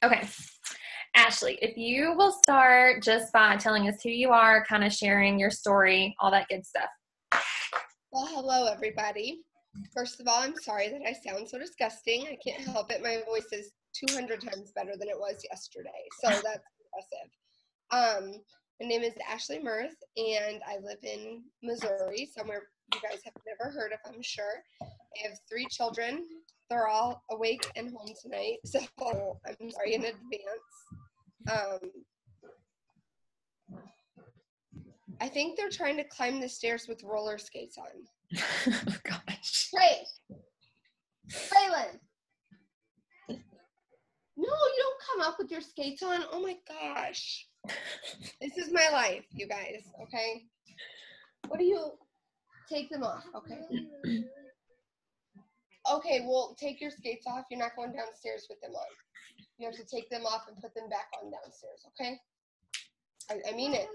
Okay. Ashley, if you will start just by telling us who you are, kind of sharing your story, all that good stuff. Well, hello, everybody. First of all, I'm sorry that I sound so disgusting. I can't help it. My voice is 200 times better than it was yesterday, so that's impressive. My name is Ashley Mirth, and I live in Missouri, somewhere you guys have never heard of, I'm sure. I have 3 children. They're all awake and home tonight, so I'm sorry in advance. I think they're trying to climb the stairs with roller skates on. Oh, gosh. Raylan! No, you don't come up with your skates on. Oh my gosh. This is my life, you guys, okay? What do you take them off, okay? Okay, well, take your skates off. You're not going downstairs with them on. You have to take them off and put them back on downstairs, okay? I mean it.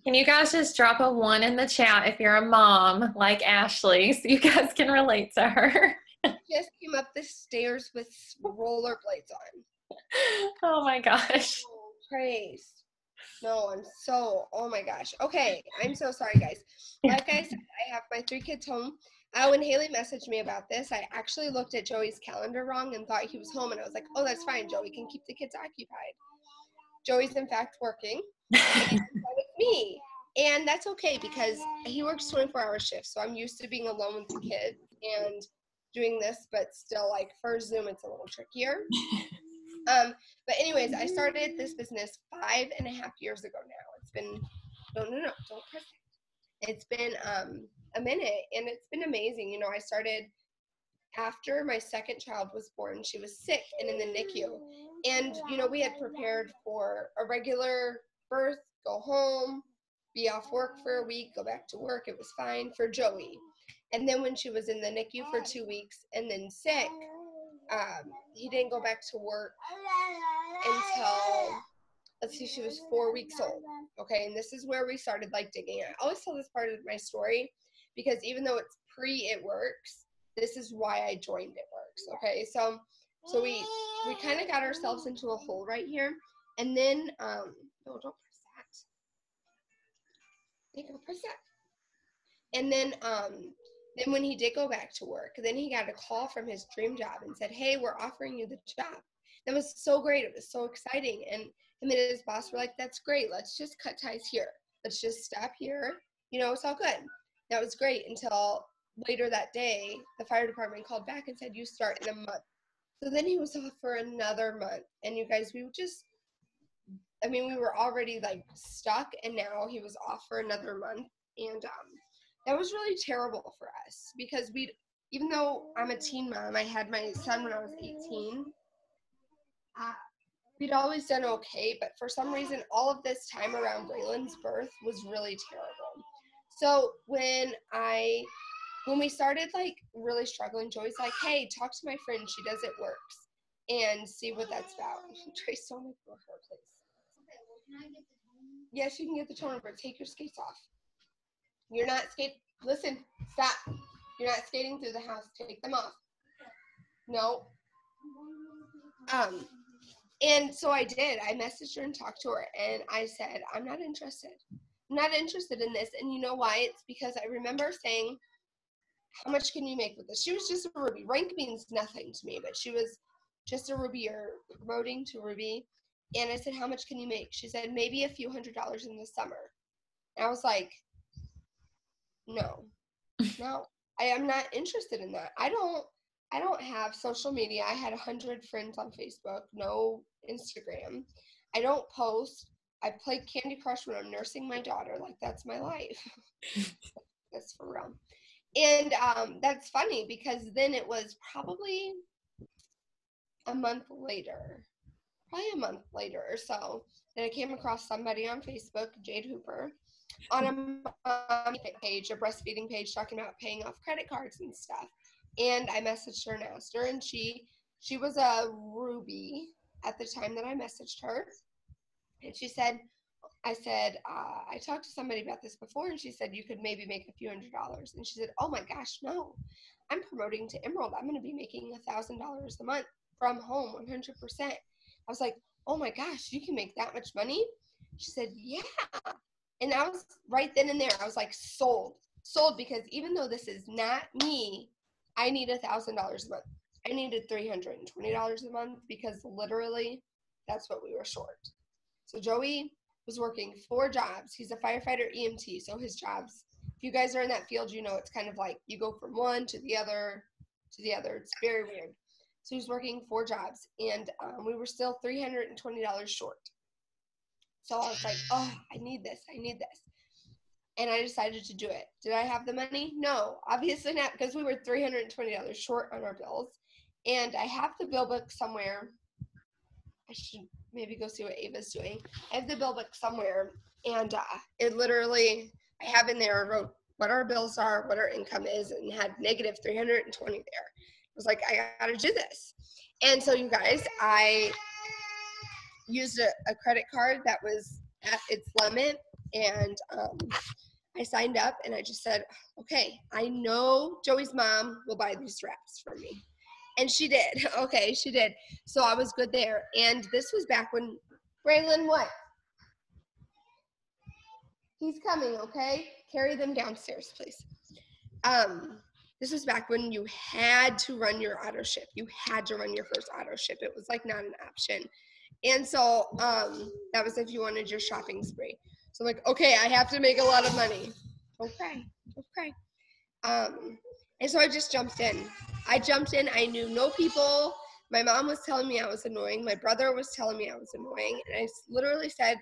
Can you guys just drop a 1 in the chat if you're a mom like Ashley so you guys can relate to her? Just came up the stairs with rollerblades on. Oh my gosh. Oh, praise. No, oh my gosh. Okay, I'm so sorry, guys. Like I said, I have my 3 kids home. When Haley messaged me about this, I actually looked at Joey's calendar wrong and thought he was home, and I was like, oh, that's fine. Joey can keep the kids occupied. Joey's, in fact, working with me, and that's okay because he works 24-hour shifts, so I'm used to being alone with the kids and doing this, but still, like, for Zoom, it's a little trickier. But anyways, I started this business 5.5 years ago now. It's been, don't press it. It's been a minute, and it's been amazing. You know, I started after my second child was born. She was sick and in the NICU. And, you know, we had prepared for a regular birth, go home, be off work for a week, go back to work. It was fine for Joey. And then when she was in the NICU for 2 weeks and then sick, he didn't go back to work until, let's see, she was 4 weeks old. Okay, and this is where we started like digging. I always tell this part of my story because even though it's It Works, this is why I joined It Works. Okay, so we kind of got ourselves into a hole right here, and then no, don't press that. They go press that. And then when he did go back to work, then he got a call from his dream job and said, hey, we're offering you the job. That was so great. It was so exciting. And him and his boss were like, that's great. Let's just cut ties here. Let's just stop here. You know, it's all good. That was great until later that day, the fire department called back and said, you start in a month. So then he was off for another month. And you guys, we were already like stuck, and now he was off for another month. And that was really terrible for us because even though I'm a teen mom, I had my son when I was 18. We'd always done okay, but for some reason, all of this time around Braylon's birth was really terrible. So when we started like really struggling, Joey's like, hey, talk to my friend. She does It Works and see what that's about. Trace, don't make for her, please. Yes, you can get the toner, but take your skates off. You're not listen, stop. You're not skating through the house. Take them off. No. And so I did. I messaged her and talked to her, and I said, I'm not interested. I'm not interested in this. And you know why? It's because I remember saying, how much can you make with this? She was just a Ruby. Rank means nothing to me, but she was just a Ruby or promoting to Ruby. And I said, how much can you make? She said, maybe a few $100s in the summer. And I was like, no, I am not interested in that. I don't have social media. I had 100 friends on Facebook, no Instagram. I don't post. I play Candy Crush when I'm nursing my daughter. Like, that's my life. That's for real. And that's funny because then it was probably a month later or so, that I came across somebody on Facebook, Jade Hooper, on a breastfeeding page talking about paying off credit cards and stuff. And I messaged her and asked her, and she was a Ruby at the time that I messaged her. And I said, I talked to somebody about this before, and she said, you could maybe make a few $100s. And she said, oh my gosh, no, I'm promoting to Emerald. I'm going to be making $1,000 a month from home, 100%. I was like, oh my gosh, you can make that much money? She said, yeah. And I was right then and there, I was like, sold, because even though this is not me, I need $1,000 a month. I needed $320 a month because literally that's what we were short. So Joey was working 4 jobs. He's a firefighter EMT, so his jobs, if you guys are in that field, you know it's kind of like you go from one to the other to the other. It's very weird. So he's working 4 jobs, and we were still $320 short. So I was like, oh, I need this. And I decided to do it. Did I have the money? No, obviously not, because we were $320 short on our bills. And I have the bill book somewhere. I should maybe go see what Ava's doing. I have the bill book somewhere, and it literally, I have in there, wrote what our bills are, what our income is, and had negative 320 there. I was like, I gotta do this. And so you guys, I used a credit card that was at its limit, and I signed up, and I just said, okay, I know Joey's mom will buy these wraps for me. And she did. Okay, she did. So I was good there. And this was back when, Braylon, what? He's coming, okay? Carry them downstairs, please. This was back when you had to run your auto ship. You had to run your first auto ship. It was like not an option. And so that was if you wanted your shopping spree. So I'm like, okay, I have to make a lot of money. Okay. And so I just jumped in. I knew no people. My mom was telling me I was annoying. My brother was telling me I was annoying. And I literally said,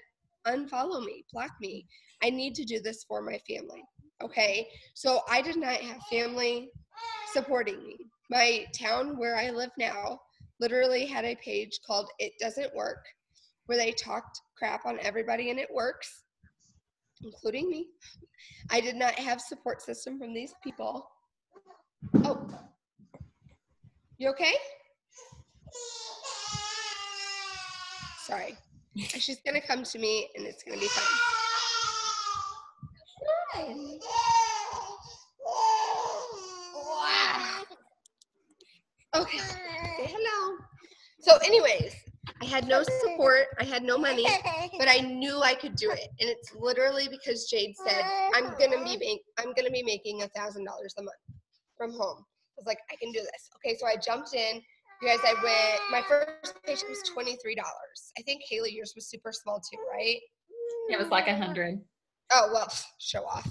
unfollow me, block me. I need to do this for my family. Okay. So I did not have family supporting me. My town where I live now literally had a page called It Doesn't Work, where they talked crap on everybody and it works, including me. I did not have support system from these people. Oh, you okay? Sorry. She's going to come to me and it's going to be fun. Wow. Okay, say hello. So anyways, I had no support, I had no money, but I knew I could do it. And it's literally because Jade said, I'm gonna be making $1,000 a month from home. I was like, I can do this. Okay, so I jumped in. You guys, my first paycheck was $23. I think Haley, yours was super small too, right? It was like 100. Oh, well, show off.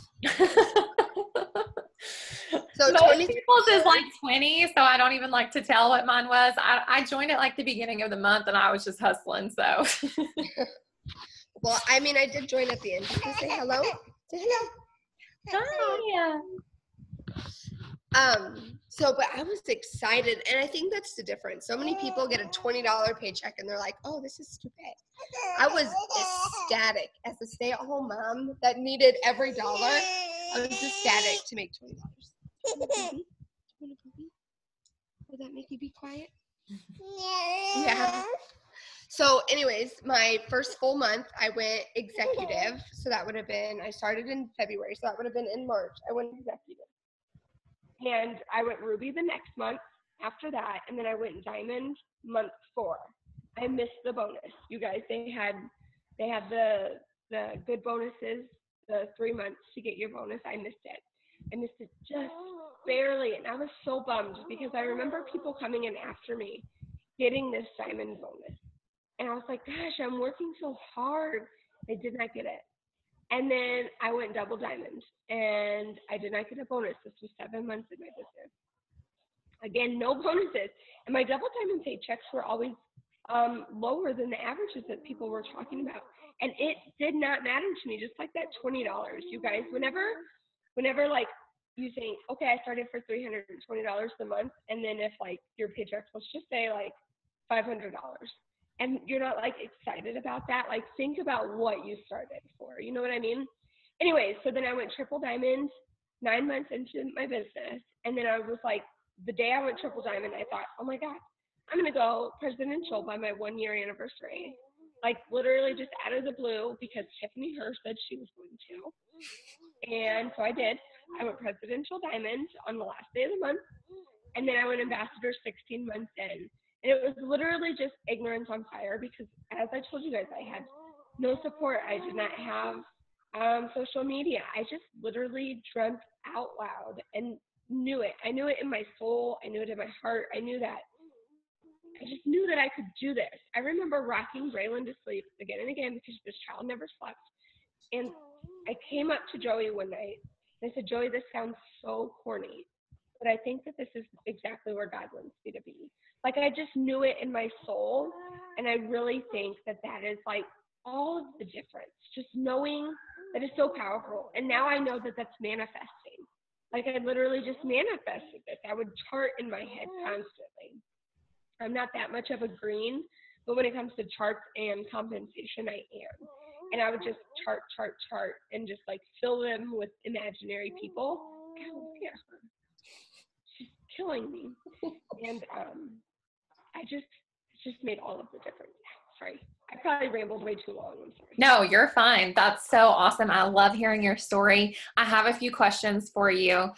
So most people's is like 20, so I don't even like to tell what mine was. I joined at like the beginning of the month, and I was just hustling, so. Well, I mean, I did join at the end. Can you say hello? Say hello. Hi. So, but I was excited, and I think that's the difference. So many people get a $20 paycheck, and they're like, oh, this is stupid. I was ecstatic as a stay-at-home mom that needed every dollar. I was ecstatic to make $20. Will that make you be quiet? Yeah. So anyways, my first full month, I went executive. So that would have been, I started in February. So that would have been in March. I went executive. And I went Ruby the next month after that. And then I went Diamond month 4. I missed the bonus. You guys, they had the good bonuses, the 3 months to get your bonus. I missed it. I missed it just barely. And I was so bummed because I remember people coming in after me getting this Diamond bonus. And I was like, gosh, I'm working so hard. I did not get it. And then I went double diamond, and I did not get a bonus. This was 7 months in my business. Again, no bonuses. And my double diamond paychecks were always lower than the averages that people were talking about. And it did not matter to me, just like that $20. You guys, whenever like you think, okay, I started for $320 a month, and then if like your paychecks, let's just say like $500, and you're not like excited about that, like think about what you started for. You know what I mean? Anyways, so then I went triple diamond 9 months into my business, and then I was like, the day I went triple diamond, I thought, oh my God, I'm gonna go presidential by my 1 year anniversary. Like literally just out of the blue, because Tiffany Herr said she was going to. And so I did. I went presidential diamond on the last day of the month, and then I went ambassador 16 months in. And it was literally just ignorance on fire because, as I told you guys, I had no support. I did not have social media. I just literally dreamt out loud and knew it. I knew it in my soul. I knew it in my heart. I just knew that I could do this. I remember rocking Braylon to sleep again and again because this child never slept. And I came up to Joey one night and I said, Joey, this sounds so corny, but I think that this is exactly where God wants me to be. Like, I just knew it in my soul. And I really think that that is like all of the difference, just knowing that is so powerful. And now I know that that's manifesting. Like, I literally just manifested this. I would chart in my head constantly. I'm not that much of a green, but when it comes to charts and compensation, I am. And I would just chart, and just like fill them with imaginary people. Ow, look at her. She's killing me. And it just made all of the difference. Sorry. I probably rambled way too long. I'm sorry. No, you're fine. That's so awesome. I love hearing your story. I have a few questions for you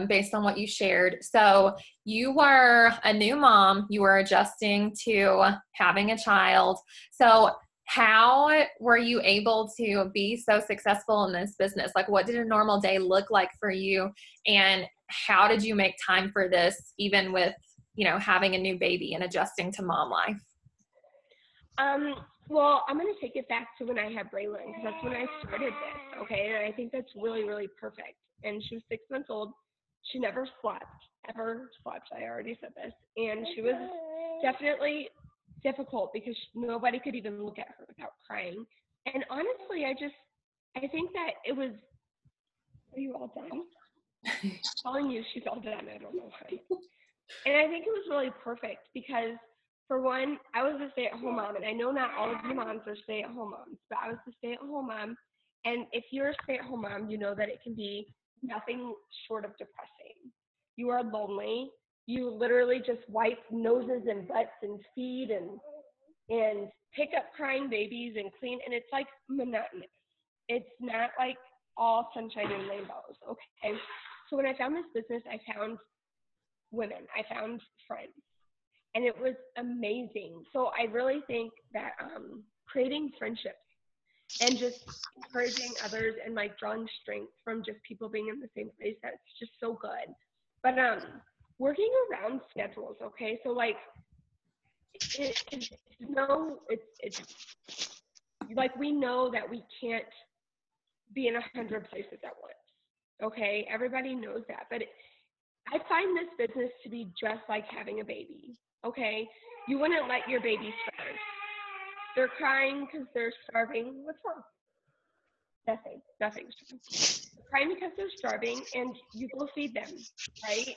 based on what you shared. So you were a new mom. You were adjusting to having a child. So how were you able to be so successful in this business? Like, what did a normal day look like for you? And how did you make time for this, even with, having a new baby and adjusting to mom life? Well, I'm going to take it back to when I had Braylon, because that's when I started this, okay? And I think that's really, really perfect. And she was 6 months old. She never slept, ever slept. I already said this. And she was definitely difficult because nobody could even look at her without crying. And honestly, I think that it was, are you all done? I'm telling you she's all done. I don't know why. And I think it was really perfect because, for one, I was a stay-at-home mom, and I know not all of you moms are stay-at-home moms, but I was a stay-at-home mom. And if you're a stay-at-home mom, you know that it can be nothing short of depressing. You are lonely. You literally just wipe noses and butts and feed and pick up crying babies and clean, and it's like monotonous. It's not like all sunshine and rainbows, okay? So when I found this business, I found women. I found friends. And it was amazing. So I really think that creating friendships and just encouraging others and like drawing strength from just people being in the same place, that's just so good. But working around schedules, okay? So like it's like we know that we can't be in 100 places at once. Okay, everybody knows that. But I find this business to be just like having a baby. Okay, you wouldn't let your baby starve. They're crying because they're starving. What's wrong? Nothing. They're crying because they're starving, and you go feed them, right?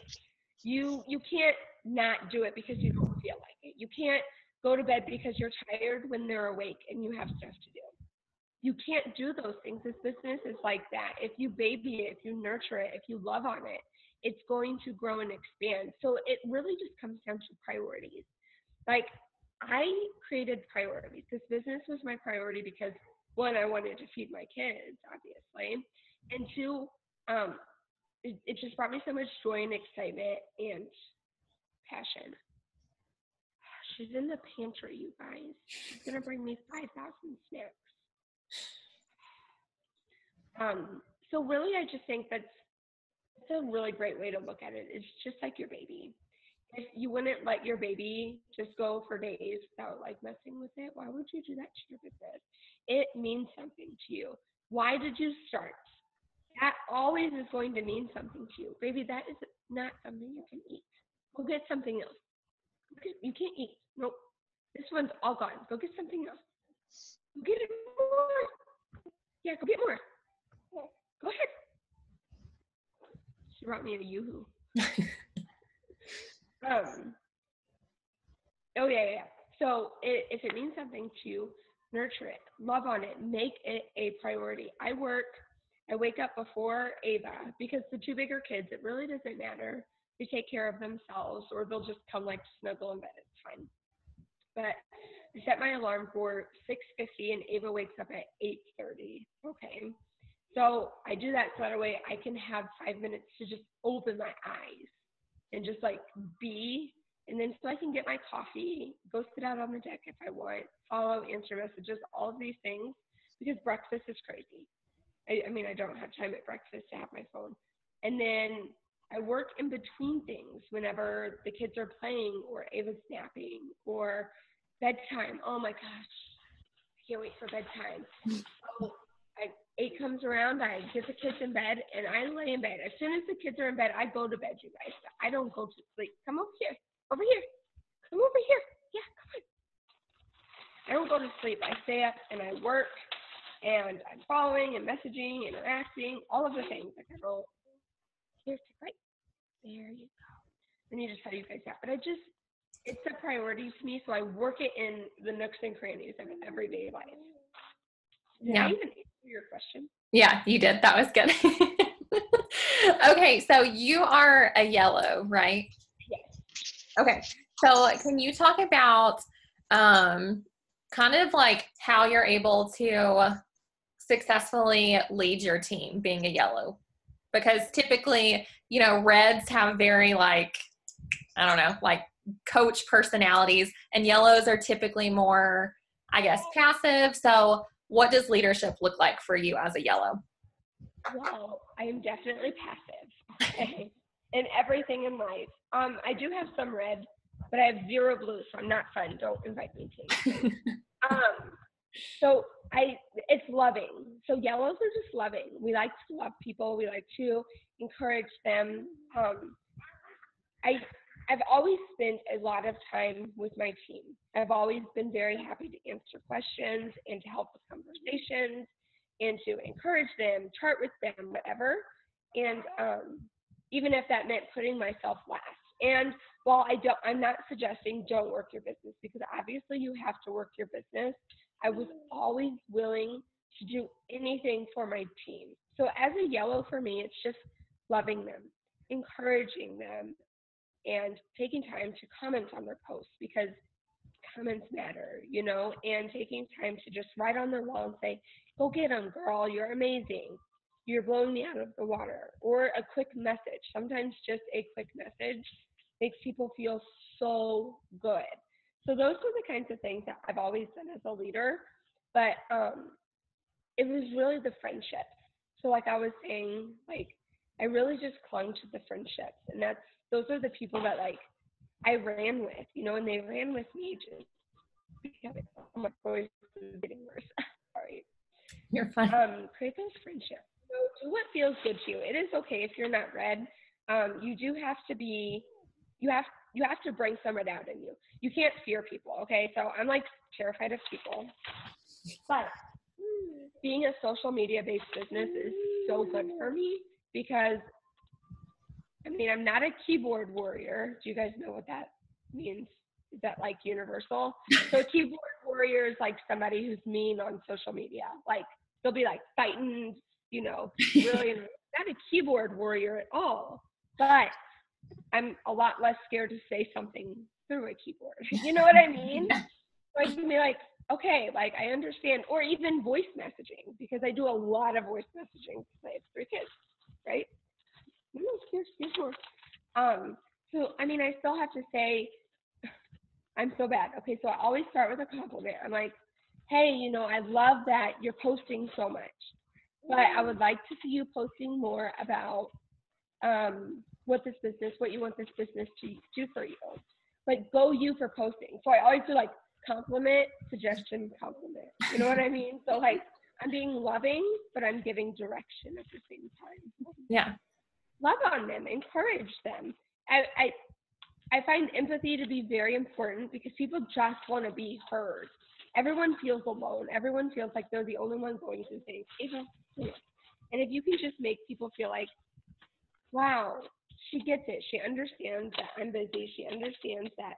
You can't not do it because you don't feel like it. You can't go to bed because you're tired when they're awake and you have stuff to do. You can't do those things. This business is like that. If you baby it, if you nurture it, if you love on it, it's going to grow and expand. So it really just comes down to priorities. Like, I created priorities. This business was my priority because, one, I wanted to feed my kids, obviously, and two, it just brought me so much joy and excitement and passion. She's in the pantry, you guys. She's gonna bring me 5,000 snacks. So really, I just think that's a really great way to look at it. It's just like your baby. If you wouldn't let your baby just go for days without like messing with it, why would you do that to your business? It means something to you. Why did you start? That always is going to mean something to you. Baby, that is not something you can eat. Go get something else. You can't eat. Nope. This one's all gone. Go get something else. Go get it more. Yeah, go get more. Go ahead. She brought me a yoo-hoo. Oh yeah. So if it means something to you, nurture it, love on it, make it a priority. I wake up before Ava because the two bigger kids, it really doesn't matter. They take care of themselves, or they'll just come like snuggle in bed. It's fine. But I set my alarm for 6:50, and Ava wakes up at 8:30. Okay. So I do that so that way I can have 5 minutes to just open my eyes and just like be And then so I can get my coffee, go sit out on the deck if I want, follow, answer messages, all of these things, because breakfast is crazy. I mean, I don't have time at breakfast to have my phone. And then I work in between things whenever the kids are playing or Ava's napping or bedtime. Oh my gosh, I can't wait for bedtime. So 8 comes around, I get the kids in bed, and I lay in bed. As soon as the kids are in bed, I go to bed, you guys. I don't go to sleep. Come over here. Over here. Come over here. Yeah, come on. I don't go to sleep. I stay up and I work, and I'm following and messaging, interacting, all of the things. Like I go, here's the right. There you go. I need to tell you guys that. But it's a priority to me, so I work it in the nooks and crannies of everyday life. Did I even answer your question? Yeah, you did. That was good. Okay, so you are a yellow, right? Yes. Okay, so can you talk about kind of like how you're able to successfully lead your team being a yellow? Because typically, you know, reds have very like, I don't know, like coach personalities, and yellows are typically more, I guess, passive. So what does leadership look like for you as a yellow? Well, I am definitely passive, okay, in everything in life. I do have some red, but I have 0 blue, so I'm not fun. Don't invite me to anything. So it's loving. So yellows are just loving. We like to love people. We like to encourage them. I've always spent a lot of time with my team. I've always been very happy to answer questions and to help with conversations and to encourage them, chart with them, whatever. And even if that meant putting myself last. And while I'm not suggesting don't work your business, because obviously you have to work your business, I was always willing to do anything for my team. So as a yellow, for me, it's just loving them, encouraging them, and taking time to comment on their posts, because comments matter, you know, and taking time to just write on their wall and say, go get them, girl, you're amazing. You're blowing me out of the water. Or a quick message. Sometimes just a quick message makes people feel so good. So those are the kinds of things that I've always done as a leader. But it was really the friendships. So like I was saying, like I really just clung to the friendships. And those are the people that like I ran with, you know, and they ran with me just because my voice is getting worse. Sorry. You're fine. Create those friendships. So do what feels good to you. It is okay if you're not red. You do have to be, you have to bring some red out in you. You can't fear people, okay? So I'm like terrified of people. But being a social media based business is so good for me because I mean, I'm not a keyboard warrior. Do you guys know what that means? Is that like universal? So a keyboard warrior is like somebody who's mean on social media. Like they'll be like fighting, you know, really not a keyboard warrior at all. But I'm a lot less scared to say something through a keyboard. You know what I mean? So I can be like, okay, like I understand, or even voice messaging, because I do a lot of voice messaging because I have 3 kids, right? So I mean, I still have to say, I'm so bad. Okay, so I always start with a compliment. I'm like, hey, you know, I love that you're posting so much, but I would like to see you posting more about what you want this business to do for you. Like, go you for posting. So I always do like compliment, suggestion, compliment. You know what I mean? So like, I'm being loving, but I'm giving direction at the same time. Yeah. Love on them, encourage them. I find empathy to be very important because people just want to be heard. Everyone feels alone. Everyone feels like they're the only one going through things. And if you can just make people feel like, wow, she gets it. She understands that I'm busy. She understands that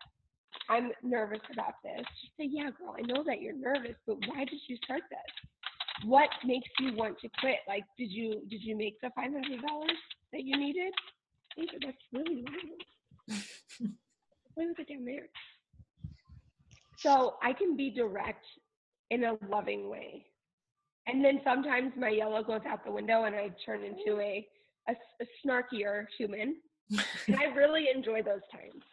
I'm nervous about this. Just say, yeah, girl, I know that you're nervous, but why did you start this? What makes you want to quit? Like, did you make the $500 that you needed? That's really low. Play with it down there. So I can be direct in a loving way. And then sometimes my yellow goes out the window and I turn into a snarkier human. And I really enjoy those times.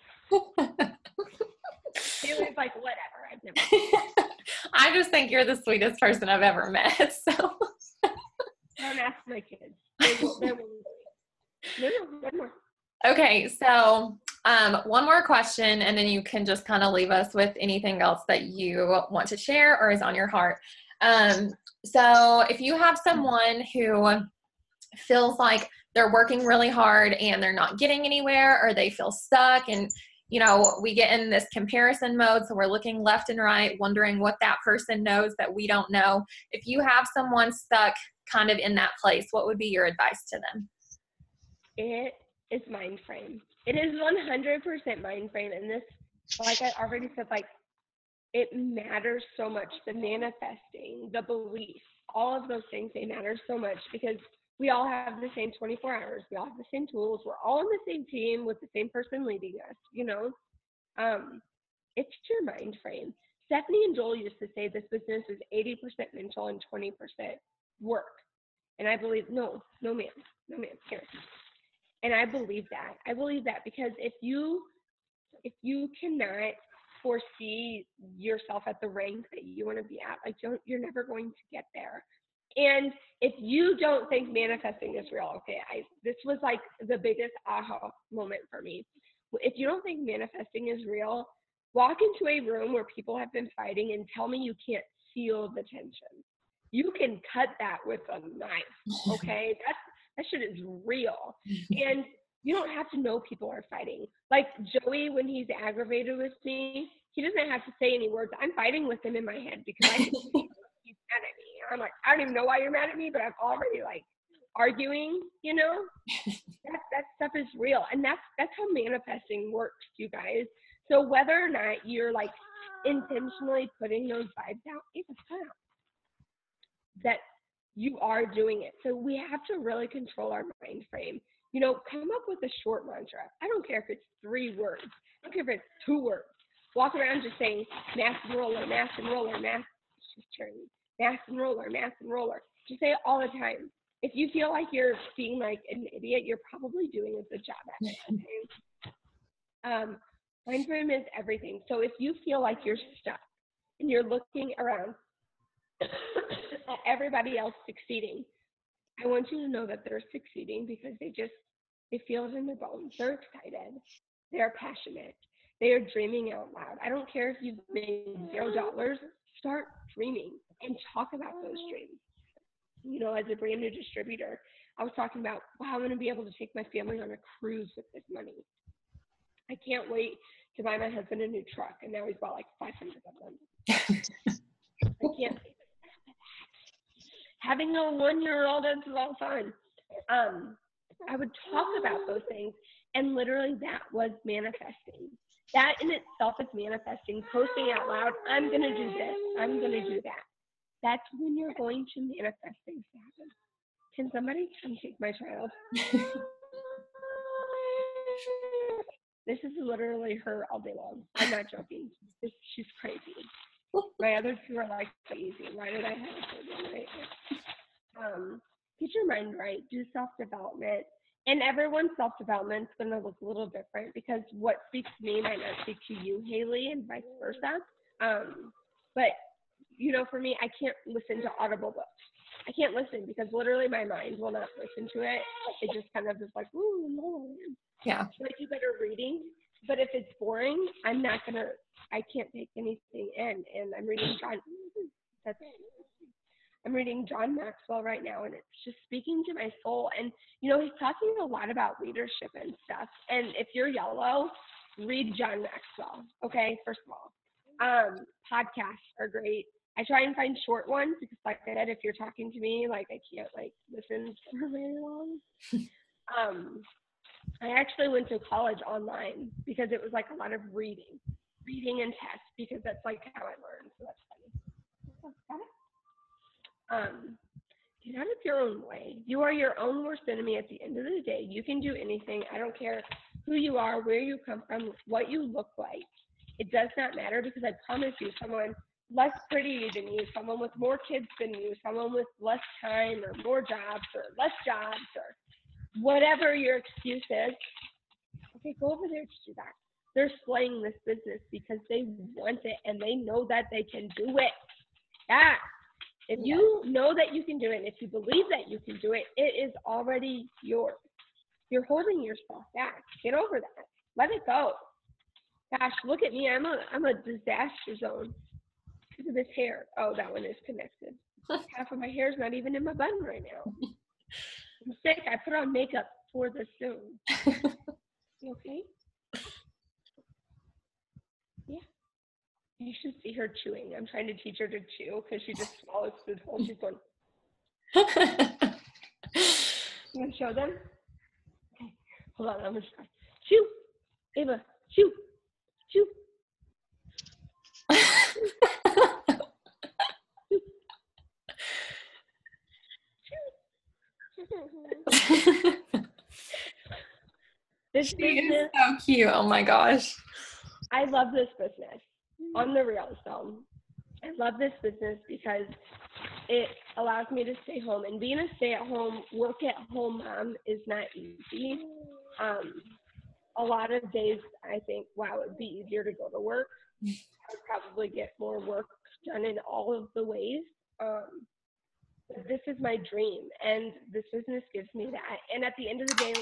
Haley's like, whatever, I've never. I just think you're the sweetest person I've ever met. So Don't ask my kids. They will. No, one more. okay, so one more question, and then you can just kind of leave us with anything else that you want to share or is on your heart. So if you have someone who feels like they're working really hard and they're not getting anywhere, or they feel stuck, and we get in this comparison mode, so we're looking left and right, wondering what that person knows that we don't know. If you have someone stuck kind of in that place, what would be your advice to them? It is mind frame. It is 100% mind frame. And this, like I already said, like it matters so much. The manifesting, the belief, all of those things, they matter so much because we all have the same 24 hours. We all have the same tools. We're all on the same team with the same person leading us, It's your mind frame. Stephanie and Joel used to say this business is 80% mental and 20% work. And I believe, no ma'am, here. And I believe that. I believe that because if you cannot foresee yourself at the rank that you want to be at, like you're never going to get there. And if you don't think manifesting is real, okay, this was like the biggest aha moment for me. If you don't think manifesting is real, walk into a room where people have been fighting and tell me you can't feel the tension. You can cut that with a knife, okay? That shit is real. And you don't have to know people are fighting. Like Joey, when he's aggravated with me, he doesn't have to say any words. I'm fighting with him in my head because I can see he's mad at me. I'm like, I don't even know why you're mad at me, but I'm already like arguing, That stuff is real. And that's how manifesting works, you guys. So whether or not you're like intentionally putting those vibes out, that you are doing it. So we have to really control our mind frame. Come up with a short mantra. I don't care if it's 3 words. I don't care if it's 2 words. Walk around just saying mass and roller, mass and roller, mass. She's cheering. Mass and roller, mass and roller. Just say it all the time. If you feel like you're being like an idiot, you're probably doing a good job at it. Okay? Mind frame is everything. So if you feel like you're stuck and you're looking around at everybody else succeeding, I want you to know that they're succeeding because they feel it in their bones. They're excited. They're passionate. They are dreaming out loud. I don't care if you've made $0. Start dreaming and talk about those dreams. As a brand new distributor, I was talking about, wow, I'm going to be able to take my family on a cruise with this money. I can't wait to buy my husband a new truck. And now he's bought like 500 of them. I can't. Having a 1-year-old is all fun. I would talk about those things, and literally that was manifesting. That in itself is manifesting, posting out loud, I'm going to do this, I'm going to do that. That's when you're going to manifest things to happen. Can somebody come take my child? This is literally her all day long. I'm not joking. She's crazy. My other 2 are like crazy. Why did I have a kid? Right? Get your mind right. Do self-development. And everyone's self-development is going to look a little different because what speaks to me might not speak to you, Haley, and vice versa. But, for me, I can't listen to audible books. I can't listen because literally my mind will not listen to it. It just kind of is like, ooh, no. Yeah. So I do better reading. But if it's boring, I can't take anything in. And I'm reading John Maxwell right now, and it's just speaking to my soul. And, he's talking a lot about leadership and stuff. And if you're yellow, read John Maxwell, okay, first of all. Podcasts are great. I try and find short ones because, like I said, if you're talking to me, like I can't, listen for very long. I actually went to college online because it was, a lot of reading and tests because that's, how I learned. So that's funny. Get out of your own way. You are your own worst enemy at the end of the day. You can do anything. I don't care who you are, where you come from, what you look like. It does not matter because I promise you, someone less pretty than you, someone with more kids than you, someone with less time or more jobs or less jobs or whatever your excuse is. Okay, go over there to do that. they're slaying this business because they want it and they know that they can do it. Yeah. If you know that you can do it, and if you believe that you can do it, it is already yours. You're holding yourself back. Get over that. Let it go. Gosh, look at me. I'm a disaster zone because of this hair. Oh, that one is connected. Half of my hair is not even in my bun right now. I'm sick. I put on makeup for the Zoom. You okay? Yeah. You should see her chewing. I'm trying to teach her to chew because she just swallows food whole. She's going. You want to show them? Okay. Hold on. I'm going to try. Chew. Ava, chew. Chew. This business, so cute. Oh my gosh. I love this business. On the real, so I love this business because it allows me to stay home. And being a stay-at-home, work-at-home mom is not easy. A lot of days I think, wow, it'd be easier to go to work. I would probably get more work done in all of the ways. This is my dream, and this business gives me that. And at the end of the day,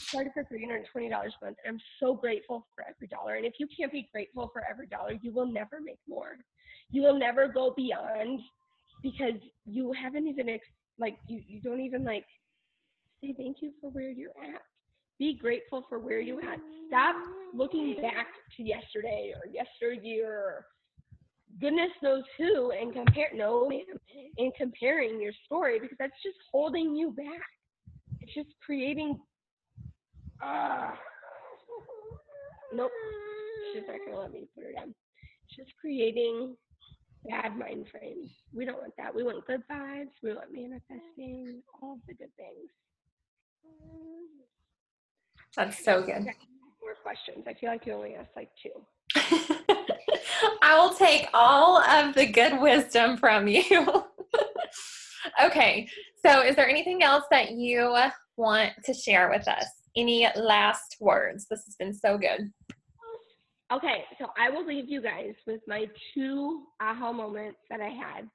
started for $320 a month. I'm so grateful for every dollar. And if you can't be grateful for every dollar, you will never make more. You will never go beyond because you haven't even you don't even say thank you for where you're at. Be grateful for where you're at. Stop looking back to yesterday or yesteryear or goodness knows who and comparing your story, because that's just holding you back. It's just creating nope, she's not gonna let me put her down. It's just creating bad mind frames. We don't want that. We want good vibes. We want manifesting, all of the good things. That's so good. More questions. I feel like you only asked like 2. I will take all of the good wisdom from you. Okay, so is there anything else that you want to share with us? Any last words? This has been so good. Okay, so I will leave you guys with my 2 aha moments that I had,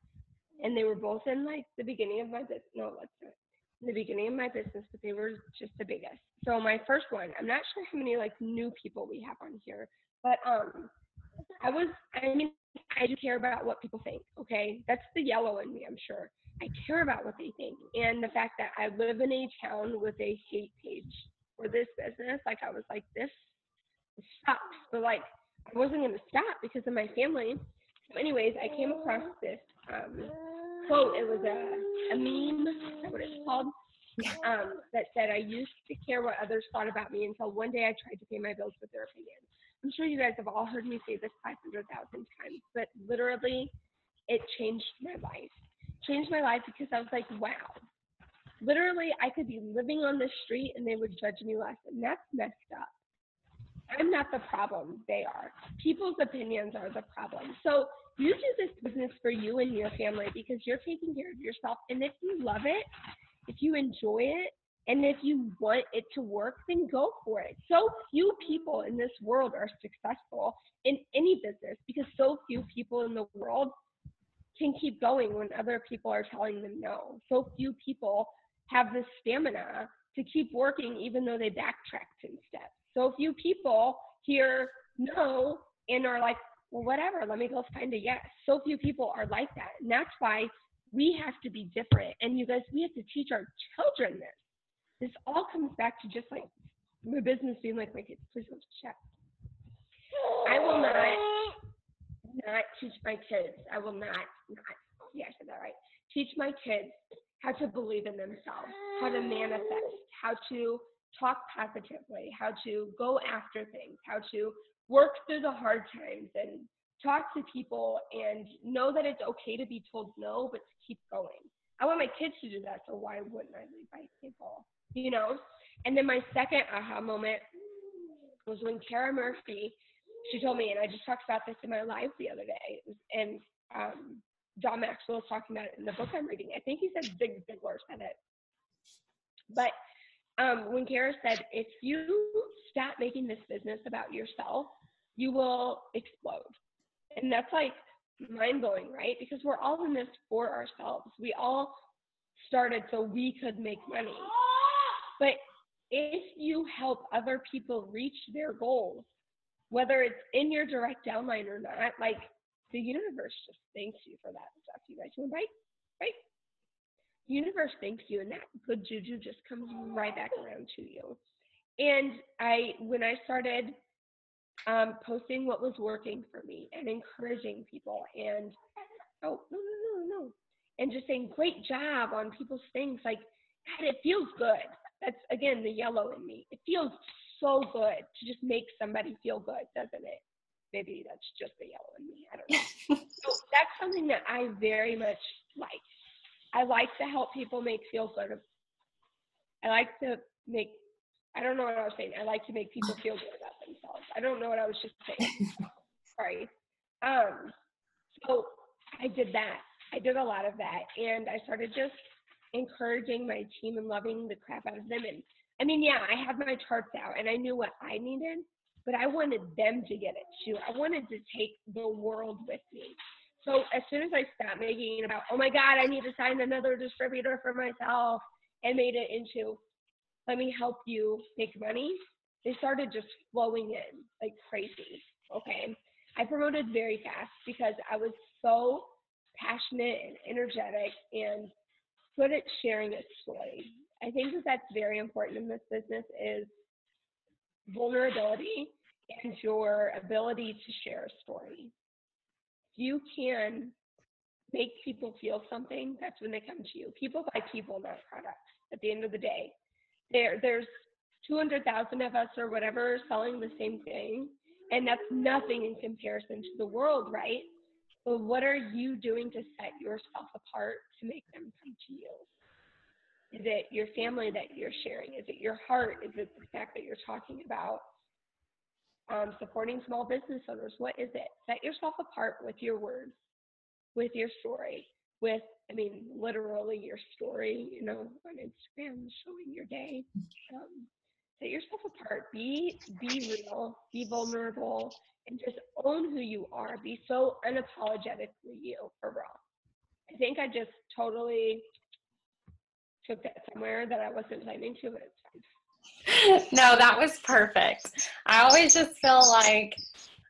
and they were both in the beginning of my business. No, let's not. In the beginning of my business, but they were just the biggest. So my first one, I'm not sure how many new people we have on here, but I do care about what people think. Okay, that's the yellow in me, I'm sure. I care about what they think, and the fact that I live in a town with a hate page for this business, I was like, this sucks, but I wasn't going to stop because of my family. So anyways, I came across this quote. It was a meme, is that what it's called? That said, I used to care what others thought about me until one day I tried to pay my bills with their opinion. I'm sure you guys have all heard me say this 500,000 times, but literally it changed my life. Changed my life because I was like, wow. Literally, I could be living on the street and they would judge me less, and that's messed up. I'm not the problem, they are. People's opinions are the problem. So you do this business for you and your family because you're taking care of yourself. And if you love it, if you enjoy it, and if you want it to work, then go for it. So few people in this world are successful in any business because so few people in the world can keep going when other people are telling them no. So few people have the stamina to keep working even though they backtrack 10 steps. So few people hear no and are like, well, whatever, let me go find a yes. So few people are like that. And that's why we have to be different. And you guys, we have to teach our children this. This all comes back to just my business being like my kids. Please don't check. I will not teach my kids. I will not, yeah, I said that right. Teach my kids how to believe in themselves, how to manifest, how to talk positively, how to go after things, how to work through the hard times and talk to people and know that it's okay to be told no, but to keep going. I want my kids to do that, so why wouldn't I lead by example? And then my second aha moment was when Kara Murphy, she told me, and I just talked about this in my live the other day, and John Maxwell was talking about it in the book I'm reading. I think he said Zig Ziglar said it. But when Kara said, if you stop making this business about yourself, you will explode. And that's like mind-blowing, right? Because we're all in this for ourselves. We all started so we could make money. But if you help other people reach their goals, whether it's in your direct downline or not, like the universe just thanks you for that stuff. You guys want to bite? Right? The universe thanks you, and that good juju just comes right back around to you. And when I started posting what was working for me and encouraging people and no, and just saying great job on people's things, like, God, it feels good. That's, again, the yellow in me. It feels so good to just make somebody feel good, doesn't it? Maybe that's just the yellow in me. I don't know. So that's something that I very much like. I like to help people feel good. I like to make, I don't know what I was saying. I like to make people feel good about themselves. I don't know what I was just saying. Sorry. So I did that. I did a lot of that. And I started just encouraging my team and loving the crap out of them. And I mean, yeah, I had my charts out and I knew what I needed, but I wanted them to get it too. I wanted to take the world with me. So as soon as I stopped making it about, oh my God, I need to sign another distributor for myself, and made it into, let me help you make money, they started just flowing in like crazy. Okay. I promoted very fast because I was so passionate and energetic and good at sharing a story. I think that that's very important in this business, is vulnerability and your ability to share a story. If you can make people feel something, that's when they come to you. People buy people, not products. At the end of the day, there's 200,000 of us or whatever selling the same thing, and that's nothing in comparison to the world, right? But what are you doing to set yourself apart to make them come to you? Is it your family that you're sharing? Is it your heart? Is it the fact that you're talking about supporting small business owners? What is it? Set yourself apart with your words, with your story, with, I mean, literally your story, you know, on Instagram, showing your day. Set yourself apart. Be real. Be vulnerable. And just own who you are. Be so unapologetically you, for real. I think I just totally took that somewhere that I wasn't planning to, but it's fine. No, that was perfect. I always just feel like,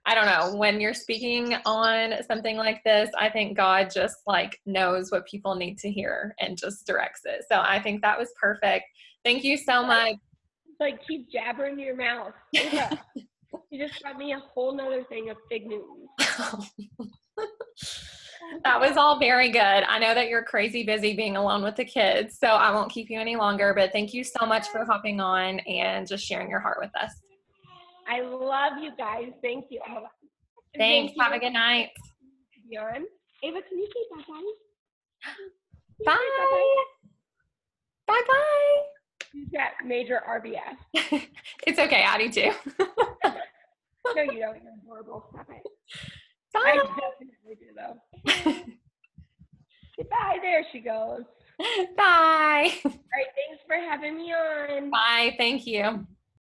I don't know, when you're speaking on something like this, I think God just like knows what people need to hear and just directs it. So I think that was perfect. Thank you so much. Like, keep jabbering your mouth. Ava, you just got me a whole nother thing of Fig Newtons. That was all very good. I know that you're crazy busy being alone with the kids, so I won't keep you any longer, but thank you so much for hopping on and just sharing your heart with us. I love you guys. Thank you. Thanks. Have a good night. Ava, can you say bye-bye? Bye. Bye-bye. You've got major RBF. It's okay. I do too. No, you don't. You're horrible. Stop it. Bye. I definitely do, though. Goodbye. There she goes. Bye. All right. Thanks for having me on. Bye. Thank you.